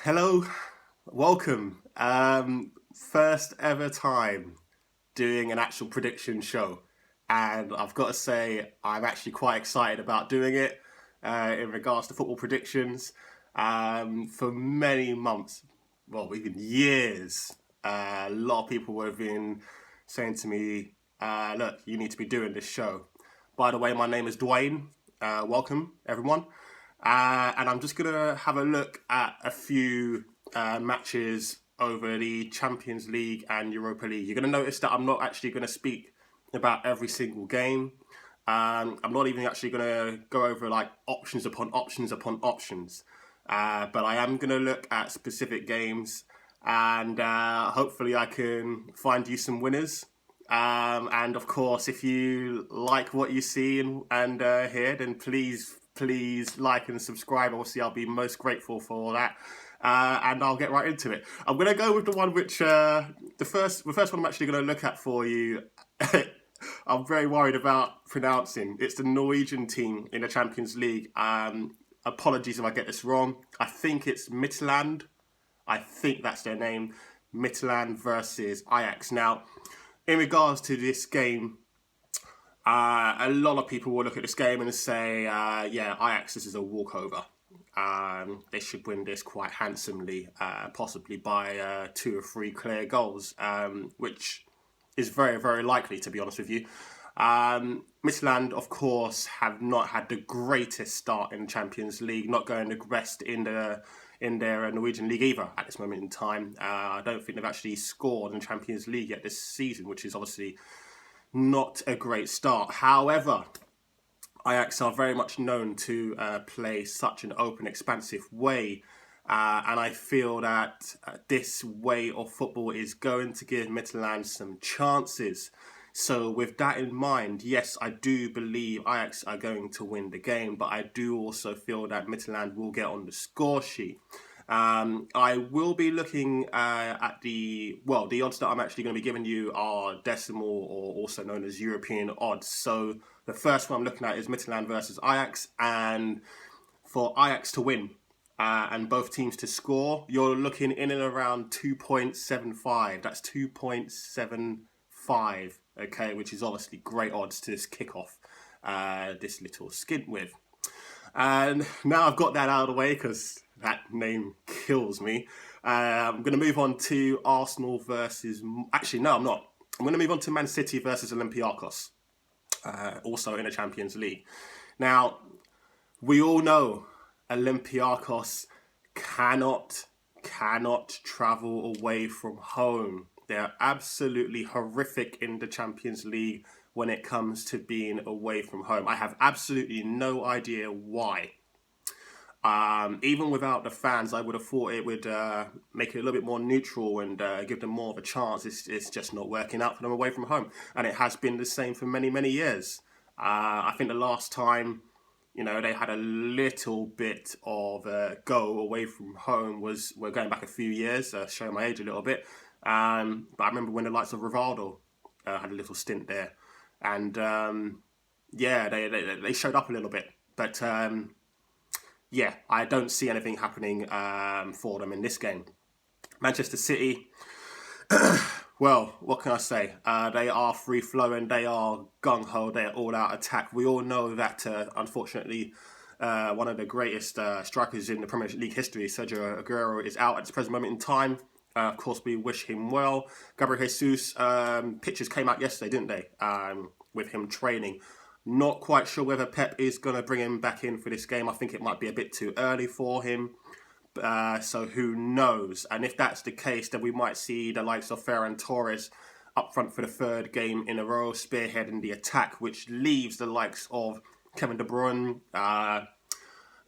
Hello, welcome. First ever time doing an actual prediction show, and I've got to say I'm actually quite excited about doing it in regards to football predictions. For many months, well, even years, a lot of people have been saying to me, "Look, you need to be doing this show." By the way, my name is Dwayne. Welcome, everyone. And I'm just going to have a look at a few matches over the Champions League and Europa League. You're going to notice that I'm not actually going to speak about every single game. I'm not even actually going to go over like options upon options upon options. But I am going to look at specific games and hopefully I can find you some winners. And of course, if you like what you see and hear, then please like and subscribe. Obviously, I'll be most grateful for that. And I'll get right into it. I'm going to go with the one which the first one I'm actually going to look at for you. I'm very worried about pronouncing. It's the Norwegian team in the Champions League. Apologies if I get this wrong. I think it's Midtjylland. I think that's their name. Midtjylland versus Ajax. Now, in regards to this game, a lot of people will look at this game and say, yeah, Ajax, this is a walkover. They should win this quite handsomely, possibly by 2 or 3 clear goals, which is very, very likely, to be honest with you. Midtjylland, of course, have not had the greatest start in the Champions League, not going the best in their Norwegian league either at this moment in time. I don't think they've actually scored in the Champions League yet this season, which is obviously not a great start. However, Ajax are very much known to play such an open, expansive way. And I feel that this way of football is going to give Midtjylland some chances. So with that in mind, yes, I do believe Ajax are going to win the game, but I do also feel that Midtjylland will get on the score sheet. I will be looking at the odds that I'm actually going to be giving you are decimal or also known as European odds. So the first one I'm looking at is Midtjylland versus Ajax, and for Ajax to win and both teams to score, you're looking in and around 2.75. That's 2.75, okay, which is obviously great odds to this kickoff, this little skint with. And now I've got that out of the way because that name kills me. I'm going to move on to Arsenal versus... Actually, no, I'm not. I'm going to move on to Man City versus Olympiacos, also in the Champions League. Now, we all know Olympiacos cannot travel away from home. They're absolutely horrific in the Champions League when it comes to being away from home. I have absolutely no idea why. Even without the fans, I would have thought it would make it a little bit more neutral and give them more of a chance. It's just not working out for them away from home. And it has been the same for many, many years. I think the last time, they had a little bit of a go away from home we're going back a few years, showing my age a little bit. But I remember when the likes of Rivaldo had a little stint there. And yeah, they showed up a little bit. But yeah, I don't see anything happening for them in this game. Manchester City, well, what can I say? They are free-flowing, they are gung-ho, they are all-out attack. We all know that, unfortunately, one of the greatest strikers in the Premier League history, Sergio Aguero, is out at this present moment in time. Of course, we wish him well. Gabriel Jesus, pictures came out yesterday, didn't they? With him training. Not quite sure whether Pep is going to bring him back in for this game. I think it might be a bit too early for him. So who knows? And if that's the case, then we might see the likes of Ferran Torres up front for the 3rd game in a row, spearheading the attack, which leaves the likes of Kevin De Bruyne, the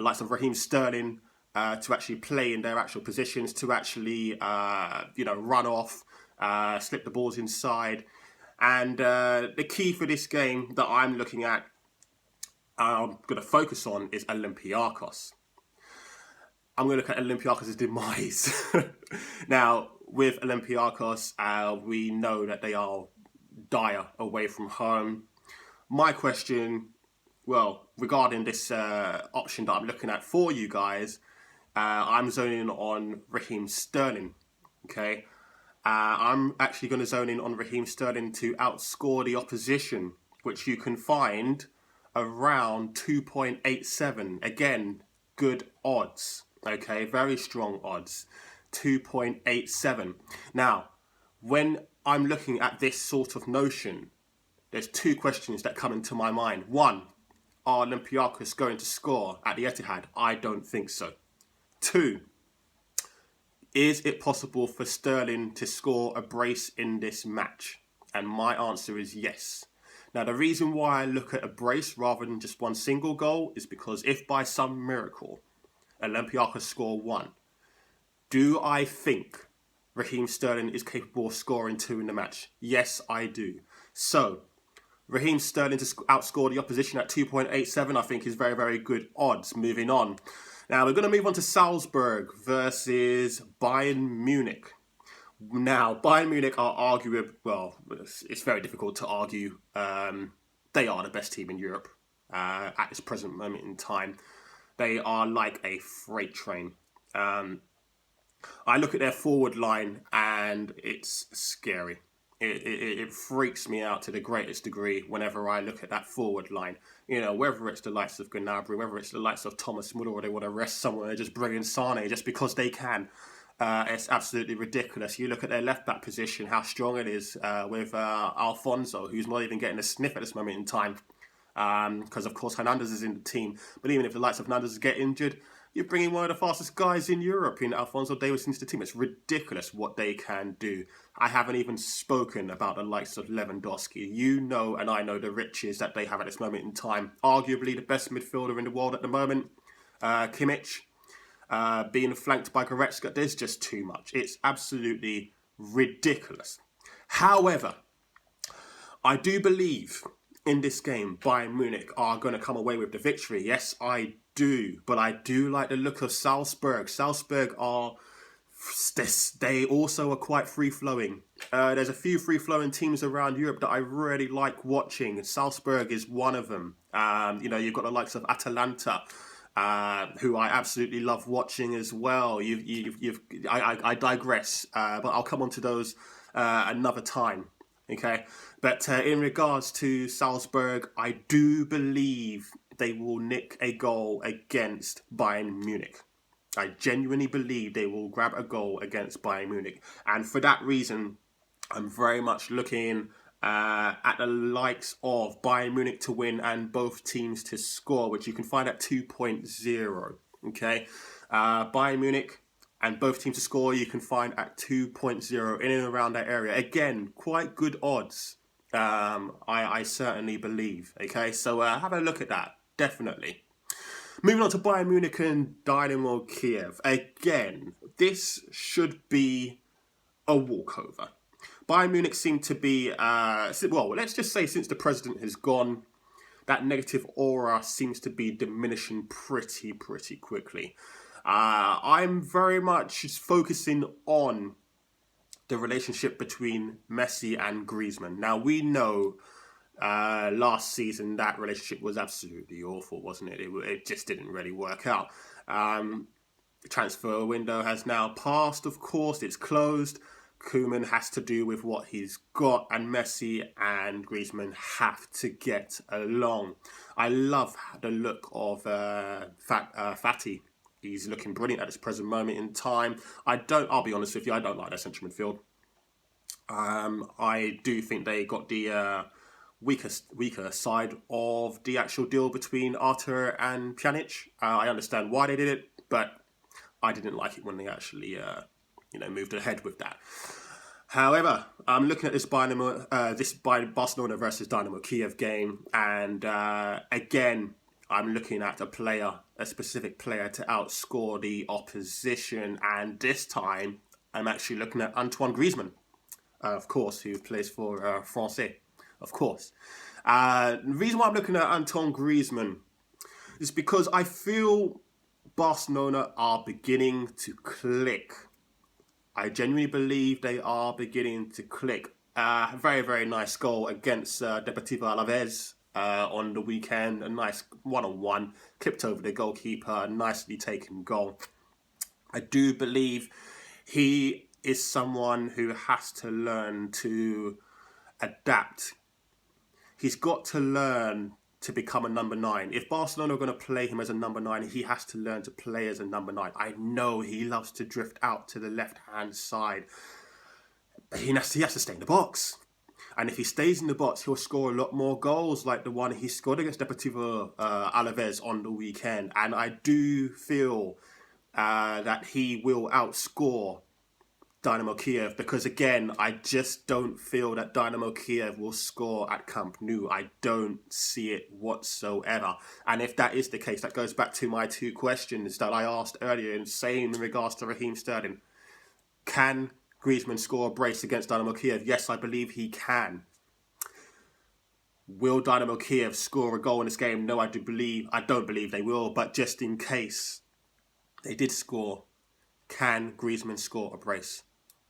likes of Raheem Sterling, to actually play in their actual positions, to actually, run off, slip the balls inside. And the key for this game that I'm looking at, I'm going to focus on, is Olympiacos. I'm going to look at Olympiacos' demise. Now, with Olympiacos, we know that they are dire away from home. My question, regarding this option that I'm looking at for you guys, I'm zoning on Raheem Sterling. Okay, I'm actually going to zone in on Raheem Sterling to outscore the opposition, which you can find around 2.87. Again, good odds. Okay, very strong odds. 2.87. Now, when I'm looking at this sort of notion, there's two questions that come into my mind. One, are Olympiacos going to score at the Etihad? I don't think so. Two, is it possible for Sterling to score a brace in this match? And my answer is yes. Now, the reason why I look at a brace rather than just one single goal is because if by some miracle Olympiacos score one, do I think Raheem Sterling is capable of scoring two in the match? Yes, I do. So, Raheem Sterling to outscore the opposition at 2.87, I think is very, very good odds. Moving on. Now, we're going to move on to Salzburg versus Bayern Munich. Now, Bayern Munich are arguably, well, it's very difficult to argue. They are the best team in Europe at this present moment in time. They are like a freight train. I look at their forward line and it's scary. It freaks me out to the greatest degree whenever I look at that forward line. You know, whether it's the likes of Gnabry, whether it's the likes of Thomas Muller, or they want to rest someone, they're just bring in Sane just because they can. It's absolutely ridiculous. You look at their left-back position, how strong it is with Alfonso, who's not even getting a sniff at this moment in time. Because, of course, Hernandez is in the team. But even if the likes of Hernandez get injured, you're bringing one of the fastest guys in Europe in Alfonso Davies into the team. It's ridiculous what they can do. I haven't even spoken about the likes of Lewandowski. You know, and I know the riches that they have at this moment in time. Arguably the best midfielder in the world at the moment, Kimmich, being flanked by Goretzka. There's just too much. It's absolutely ridiculous. However, I do believe in this game, Bayern Munich are going to come away with the victory. Yes, I do. But I do like the look of Salzburg. Salzburg are... They also are quite free-flowing. There's a few free-flowing teams around Europe that I really like watching. Salzburg is one of them. You've got the likes of Atalanta, who I absolutely love watching as well. I digress, but I'll come on to those another time. Okay, but in regards to Salzburg, I do believe they will nick a goal against Bayern Munich. I genuinely believe they will grab a goal against Bayern Munich. And for that reason, I'm very much looking at the likes of Bayern Munich to win and both teams to score, which you can find at 2.0. Okay, Bayern Munich and both teams to score, you can find at 2.0 in and around that area. Again, quite good odds, I certainly believe. Okay, so have a look at that, definitely. Moving on to Bayern Munich and Dynamo Kiev. Again, this should be a walkover. Bayern Munich seem to be, let's just say since the president has gone, that negative aura seems to be diminishing pretty quickly. I'm very much focusing on the relationship between Messi and Griezmann. Now, we know last season that relationship was absolutely awful, wasn't it? It just didn't really work out. The transfer window has now passed, of course. It's closed. Koeman has to do with what he's got, and Messi and Griezmann have to get along. I love the look of Fati. He's looking brilliant at this present moment in time. I'll be honest with you, I don't like their central midfield. I do think they got the weaker side of the actual deal between Arthur and Pjanic. I understand why they did it, but I didn't like it when they actually moved ahead with that. However, I'm looking at this Barcelona versus Dynamo Kiev game, and again, I'm looking at a specific player to outscore the opposition, and this time I'm actually looking at Antoine Griezmann, of course, who plays for Francais, of course. The reason why I'm looking at Antoine Griezmann is because I feel Barcelona are beginning to click. I genuinely believe they are beginning to click. Very, very nice goal against Deportivo Alaves on the weekend. A nice one-on-one, clipped over the goalkeeper, nicely taken goal. I do believe he is someone who has to learn to adapt. He's got to learn to become a number 9. If Barcelona are going to play him as a number 9, he has to learn to play as a number 9. I know he loves to drift out to the left-hand side. He has to stay in the box. And if he stays in the box, he'll score a lot more goals like the one he scored against Deportivo Alaves on the weekend. And I do feel that he will outscore Dynamo Kiev, because again, I just don't feel that Dynamo Kiev will score at Camp Nou. I don't see it whatsoever. And if that is the case, that goes back to my 2 questions that I asked earlier, and same in regards to Raheem Sterling. Can Griezmann score a brace against Dynamo Kiev? Yes, I believe he can. Will Dynamo Kiev score a goal in this game? No, I don't believe they will, but just in case they did score, can Griezmann score a brace?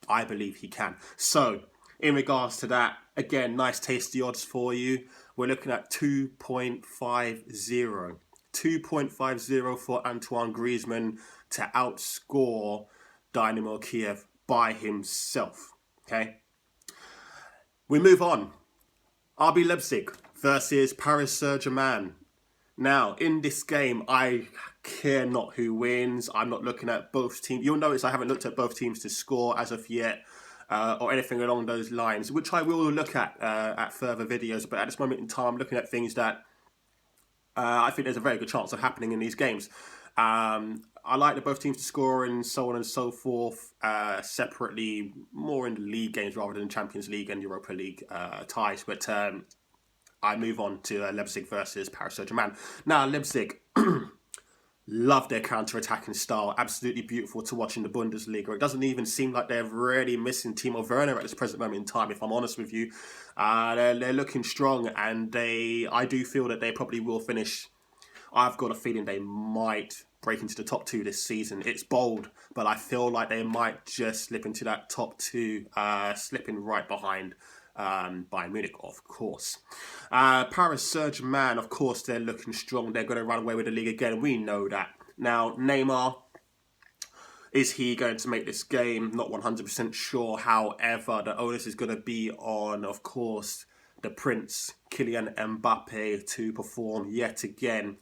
I believe he can. So, in regards to that, again, nice tasty odds for you. We're looking at 2.50. 2.50 for Antoine Griezmann to outscore Dynamo Kiev by himself. Okay? We move on. RB Leipzig versus Paris Saint-Germain. Now, in this game, I care not who wins. I'm not looking at both teams. You'll notice I haven't looked at both teams to score as of yet, or anything along those lines, which I will look at further videos. But at this moment in time, I'm looking at things that I think there's a very good chance of happening in these games. I like the both teams to score and so on and so forth, separately, more in the league games rather than Champions League and Europa League ties. But I move on to Leipzig versus Paris Saint-Germain. Now, Leipzig, love their counter-attacking style. Absolutely beautiful to watch in the Bundesliga. It doesn't even seem like they're really missing Timo Werner at this present moment in time, if I'm honest with you. They're looking strong, and I do feel that they probably will finish. I've got a feeling they might break into the top 2 this season. It's bold, but I feel like they might just slip into that top 2, slipping right behind Bayern Munich, of course. Paris Saint-Germain, of course, they're looking strong. They're going to run away with the league again. We know that. Now, Neymar, is he going to make this game? Not 100% sure. However, the onus is going to be on, of course, the Prince, Kylian Mbappe, to perform yet again.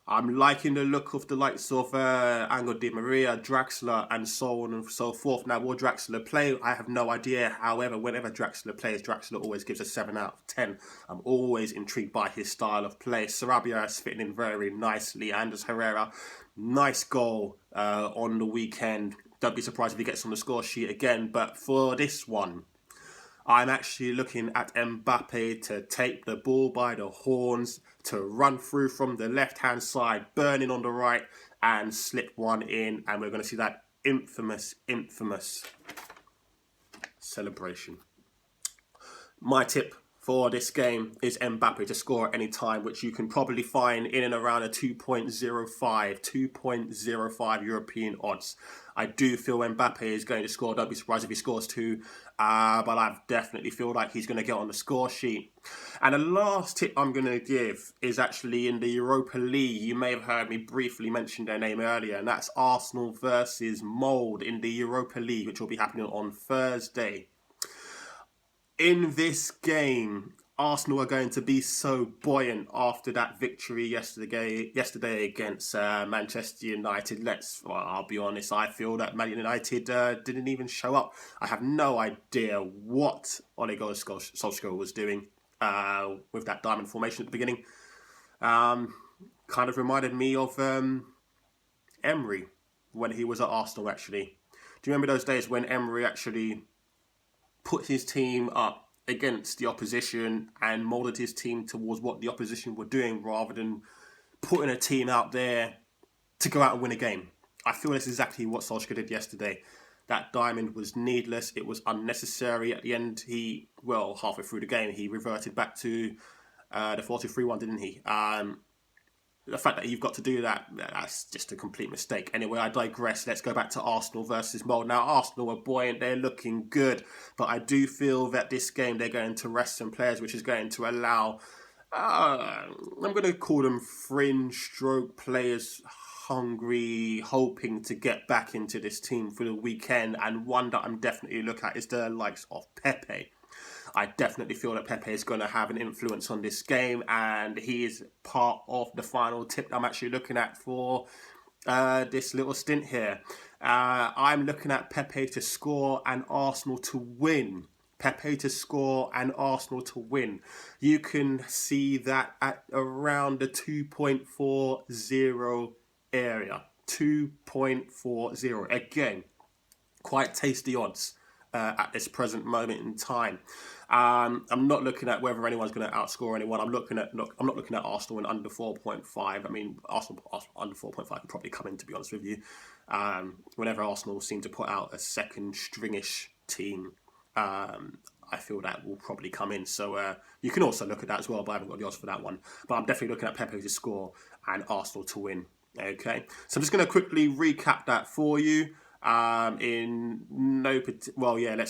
I'm liking the look of the likes of Angel Di Maria, Draxler, and so on and so forth. Now, will Draxler play? I have no idea. However, whenever Draxler plays, Draxler always gives a 7 out of 10. I'm always intrigued by his style of play. Sarabia is fitting in very nicely. Anders Herrera, nice goal on the weekend. Don't be surprised if he gets on the score sheet again. But for this one, I'm actually looking at Mbappe to take the ball by the horns, to run through from the left-hand side, burning on the right, and slip one in. And we're going to see that infamous celebration. My tip for this game is Mbappe to score at any time, which you can probably find in and around a 2.05 European odds. I do feel Mbappe is going to score. Don't be surprised if he scores 2, but I definitely feel like he's going to get on the score sheet. And the last tip I'm going to give is actually in the Europa League. You may have heard me briefly mention their name earlier, and that's Arsenal versus Molde in the Europa League, which will be happening on Thursday. In this game, Arsenal are going to be so buoyant after that victory yesterday against Manchester United. I'll be honest, I feel that Man United didn't even show up. I have no idea what Ole Gunnar Solskjaer was doing with that diamond formation at the beginning. Kind of reminded me of Emery when he was at Arsenal, actually. Do you remember those days when Emery actually put his team up against the opposition and moulded his team towards what the opposition were doing rather than putting a team out there to go out and win a game? I feel that's exactly what Solskjaer did yesterday. That diamond was needless. It was unnecessary. At the end, halfway through the game, he reverted back to the 4-2-3-1, didn't he? The fact that you've got to do that's just a complete mistake. Anyway, I digress. Let's go back to Arsenal versus Molde. Now, Arsenal are buoyant. They're looking good. But I do feel that this game, they're going to rest some players, which is going to allow, I'm going to call them fringe stroke players, hungry, hoping to get back into this team for the weekend, and one that I'm definitely looking at is the likes of Pepe. I definitely feel that Pepe is going to have an influence on this game, and he is part of the final tip I'm actually looking at for this little stint here. I'm looking at Pepe to score and Arsenal to win. Pepe to score and Arsenal to win. You can see that at around the 2.40 area. 2.40. Again, quite tasty odds at this present moment in time. I'm not looking at whether anyone's going to outscore anyone. I'm not looking at Arsenal in under 4.5. I mean, Arsenal under 4.5 can probably come in, to be honest with you. Whenever Arsenal seem to put out a second stringish team, I feel that will probably come in. So you can also look at that as well, but I haven't got the odds for that one. But I'm definitely looking at Pepe to score and Arsenal to win. Okay, so I'm just going to quickly recap that for you. Let's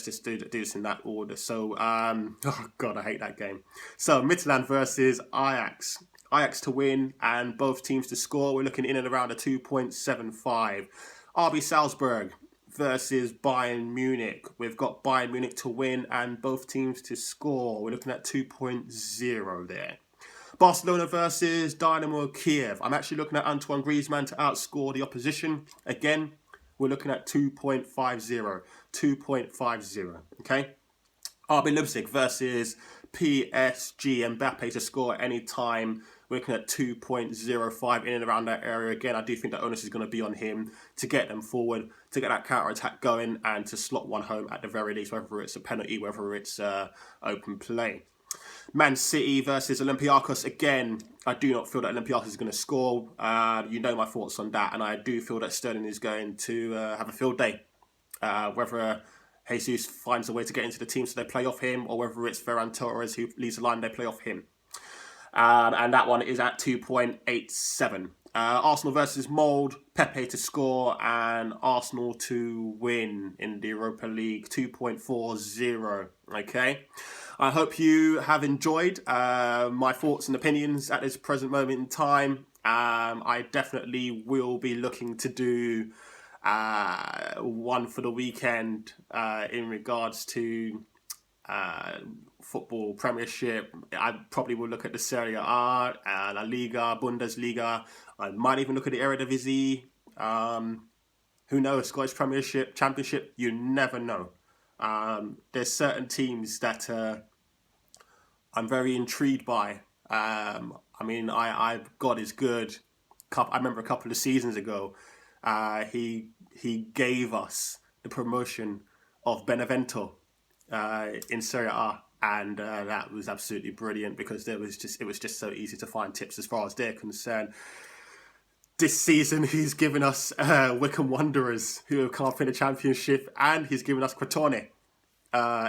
just do this in that order. So, oh God, I hate that game. So, Midtjylland versus Ajax. Ajax to win and both teams to score. We're looking in and around a 2.75. RB Salzburg versus Bayern Munich. We've got Bayern Munich to win and both teams to score. We're looking at 2.0 there. Barcelona versus Dynamo Kiev. I'm actually looking at Antoine Griezmann to outscore the opposition. Again, we're looking at 2.50. 2.50. Okay? RB Leipzig versus PSG. Mbappe to score at any time. We're looking at 2.05 in and around that area. Again, I do think the onus is going to be on him to get them forward, to get that counter-attack going, and to slot one home at the very least, whether it's a penalty, whether it's open play. Man City versus Olympiacos. Again, I do not feel that Olympiacos is going to score. You know my thoughts on that, and I do feel that Sterling is going to have a field day. Whether Jesus finds a way to get into the team so they play off him, or whether it's Ferran Torres who leads the line, they play off him. And that one is at 2.87. Arsenal versus Mold, Pepe to score and Arsenal to win in the Europa League, 2.40. Okay, I hope you have enjoyed my thoughts and opinions at this present moment in time. I definitely will be looking to do one for the weekend in regards to football Premiership. I probably will look at the Serie A, La Liga, Bundesliga. I might even look at the Eredivisie. Who knows? Scottish Premiership, Championship. You never know. There's certain teams that I'm very intrigued by. I mean, God is good. I remember a couple of seasons ago, he gave us the promotion of Benevento in Serie A. And that was absolutely brilliant because it was just so easy to find tips as far as they're concerned. This season, he's given us Wycombe Wanderers, who have come up in the Championship, and he's given us Crotone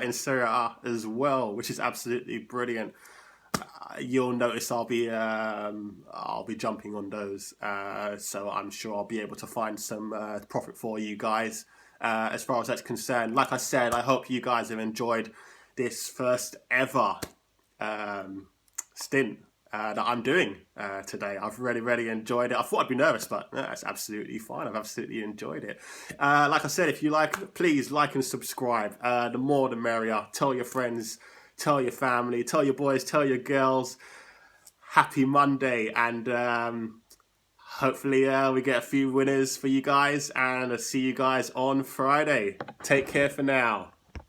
in Serie A as well, which is absolutely brilliant. You'll notice I'll be jumping on those, so I'm sure I'll be able to find some profit for you guys as far as that's concerned. Like I said, I hope you guys have enjoyed this first ever stint that I'm doing today. I've really enjoyed it. I thought I'd be nervous, but that's absolutely fine. I've absolutely enjoyed it. Like I said, if you like, please like and subscribe. The more the merrier. Tell your friends, tell your family, tell your boys, tell your girls. Happy Monday, and hopefully we get a few winners for you guys, and I'll see you guys on Friday. Take care for now.